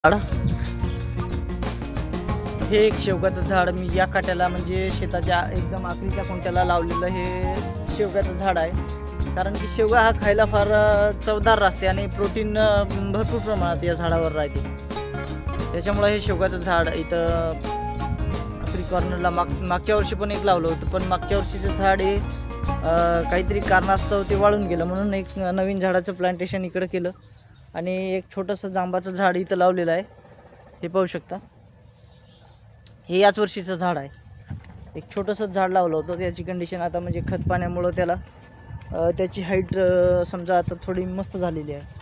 झाड हे एक शेवगाचं झाड मी या काट्याला म्हणजे शेताच्या एकदम आखरीच्या कोणत्याला लावलेलं हे शेवगाचं झाड आहे. कारण की शेवगा हा खायला फार चवदार असते आणि प्रोटीन भरपूर प्रमाणात या झाडावर राहते. त्याच्यामुळं हे शेवगाचं झाड इथं आखरी कॉर्नरला मागच्या वर्षी पण एक लावलं होतं, पण मागच्या वर्षीचं झाड हे काहीतरी कारणास्तव ते वाळून गेलं, म्हणून एक नवीन झाडाचं प्लांटेशन इकडं केलं आणि एक छोटंसं जांबाचं झाड इथं लावलेलं आहे. हे पाहू शकता, हे याच वर्षीचं झाड आहे. एक छोटंसं झाड लावलं होतं, त्याची कंडिशन आता म्हणजे खत पाण्यामुळं त्याला त्याची हाईट समजा आता थोडी मस्त झालेली आहे.